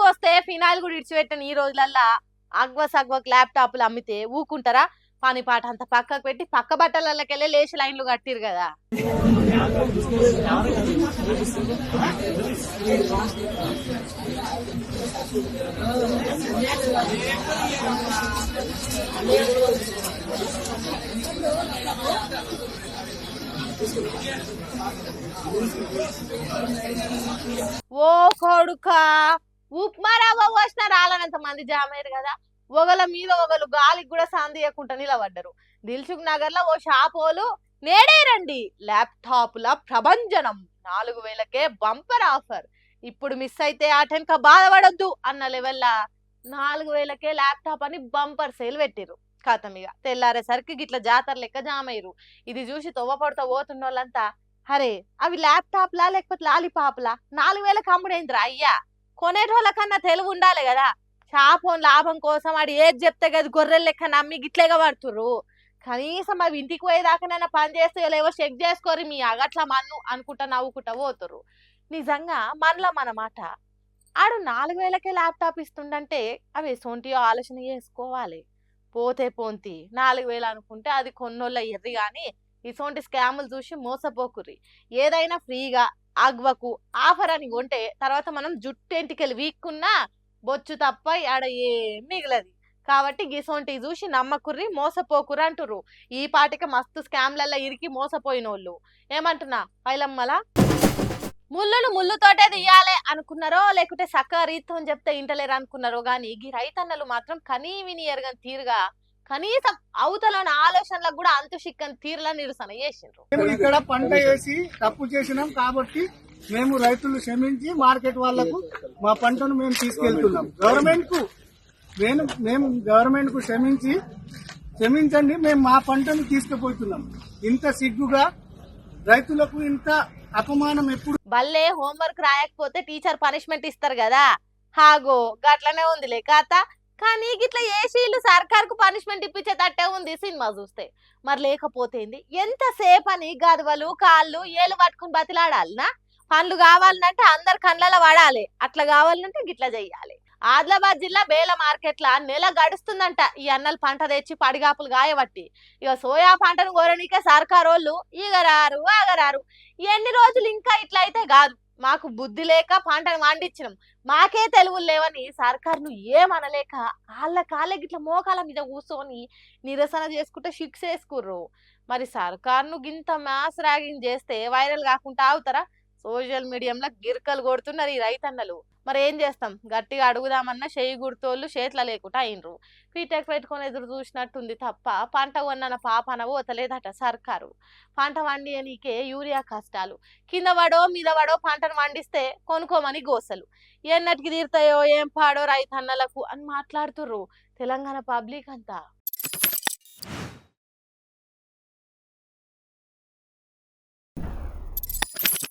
వస్తే ఫినాయిల్ కూడా ఇడిచిపెట్టని ఈ రోజులల్లా అగ్వక్ ల్యాప్టాప్లు అమ్మితే ఊకుంటారా? పని పాట అంతా పక్కకు పెట్టి పక్క బట్టలకెళ్ళి లేచి లైన్లు కట్టిరు కదా. ఓ కొడుకా, ఉప్మా రవ్వ పోసిన రాలనంత మంది జామ్ అయ్యారు కదా. ఒకళ్ళ మీద ఒకళ్ళు గాలికి కూడా సాందియకుండా నిలబడ్డరు. దిల్సుఖ్ నగర్ లో ఓ షాపోలు నేడే రండి ల్యాప్టాప్ల ప్రభంజనం 4000కే బంపర్ ఆఫర్. ఇప్పుడు మిస్ అయితే ఆ టెన్క బాధపడొద్దు అన్న లెవెల్లా 4000కే ల్యాప్టాప్ అని బంపర్ సేల్ పెట్టిరు. కథం ఇక తెల్లారేసరికి గిట్ల జాతర లెక్క జామయ్యరు. ఇది చూసి తొవ్వపడుతూ పోతున్న వాళ్ళంతా అరే అవి ల్యాప్టాప్లా లేకపోతే లాలిపాప్లా 4000కి అమ్ముడైందిరా అయ్యా. కొనేటోళ్ళ కన్నా తెలివి ఉండాలి కదా. షాపోన్ లాభం కోసం వాడు ఏది చెప్తే కదా గొర్రెల లెక్క నమ్మి గిట్లేగా పడుతుర్రు. కనీసం అవి ఇంటికి పోయేదాకానైనా పని చేస్తే లేవో చెక్ చేసుకోరు మీ అగట్ల మన్ను అనుకుంటా నవ్వుకుంటా పోతుర్రు. నిజంగా మనలో మన మాట. ఆడు 4000కే ల్యాప్టాప్ ఇస్తుండంటే అవి సొంటియో ఆలోచన చేసుకోవాలి. పోతే పోంతి 4000 అనుకుంటే అది కొన్నోళ్ళ ఎర్రి గాని ఇసోంటి స్కాములు చూసి మోసపోకుర్రి. ఏదైనా ఫ్రీగా అగ్వకు ఆఫర్ అని కొంటే తర్వాత మనం జుట్టెంటికెళ్ళి వీక్కున్నా బొచ్చు తప్ప ఆడ ఏం మిగలది. కాబట్టి గిసోంటి చూసి నమ్మకుర్రి, మోసపోకుర్రి అంటుర్రు. ఈ పాటికి మస్తు స్కామ్లల్లో ఇరికి మోసపోయినోళ్ళు. ఏమంటున్నా పైలమ్మల ముళ్ళును ముళ్ళుతోటే తీయాలి అనుకున్నారో లేకుంటే సక్క రీతితో చెప్తే ఇంటలేరు అనుకున్నారో గాని ఈ రైతన్నలు మాత్రం కనీ విని ఎరగని తీరుగా కనీసం అవతలని ఆలోచనలకు కూడా అంతు చిక్కని తీరులా నిరసన చేసిండ్రు. ఇక్కడ పంట వేసి తప్పు చేసినాం కాబట్టి మేము రైతులు క్షమించి మార్కెట్ వాళ్లకు మా పంటను మేము తీసుకెళ్తున్నాం. గవర్నమెంట్ కు క్షమించండి, మేము మా పంటను తీసుకుపోతున్నాం. ఇంత సిగ్గుగా రైతులకు ఇంత అపమానం ఎప్పుడు? బల్లే హోంవర్క్ రాయకపోతే టీచర్ పనిష్మెంట్ ఇస్తారు కదా, హాగో గట్లనే ఉందిలే కథ. కానీ గిట్లా ఏసీలు సర్కార్కు పనిష్మెంట్ ఇప్పించేటట్టే ఉంది సినిమా చూస్తే. మరి లేకపోతేంది ఎంతసేపు అని గదవలు కాళ్ళు ఏలు పట్టుకుని బతిలాడాలినా? పండ్లు కావాలంటే అందరు కళ్ళలో పడాలి, అట్లా కావాలంటే గిట్లా చెయ్యాలి. ఆదిలాబాద్ జిల్లా బేల మార్కెట్ లా నెల గడుస్తుందంట ఈ అన్నలు పంట తెచ్చి పడిగాపులు గాయబట్టి. ఇక సోయా పంటను కోరనీకే సర్కారోళ్ళు ఈగరారు ఆగరారు. ఎన్ని రోజులు ఇంకా ఇట్లా అయితే కాదు. మాకు బుద్ధి లేక పంటను వండించినాం, మాకే తెలుగులు లేవని సర్కారును ఏమనలేక కాళ్ళ గిట్ల మోకాల మీద కూర్చొని నిరసన చేసుకుంటే శిక్ష వేసుకుర్రు. మరి సర్కారును గింత మ్యాస్ ర్యాగింగ్ చేస్తే వైరల్ కాకుండా ఆగుతారా? సోషల్ మీడియాలో గిరికలు కొడుతున్నారు ఈ రైతన్నలు. మరి ఏం చేస్తాం, గట్టిగా అడుగుదామన్నా చేయి గుర్తోళ్ళు చేతుల లేకుండా అయినరు. పీటెక్ పెట్టుకొని ఎదురు చూసినట్టుంది తప్ప పంట కొన్న పాపన పోతలేదట సర్కారు. పంట వండియనీకే యూరియా కష్టాలు, కింద పడో మీద పడో పంటను వండిస్తే కొనుక్కోమని గోసలు. ఎన్నటికి తీరుతాయో ఏం పాడో రైతన్నలకు అని మాట్లాడుతుర్రు తెలంగాణ పబ్లిక్ అంతా.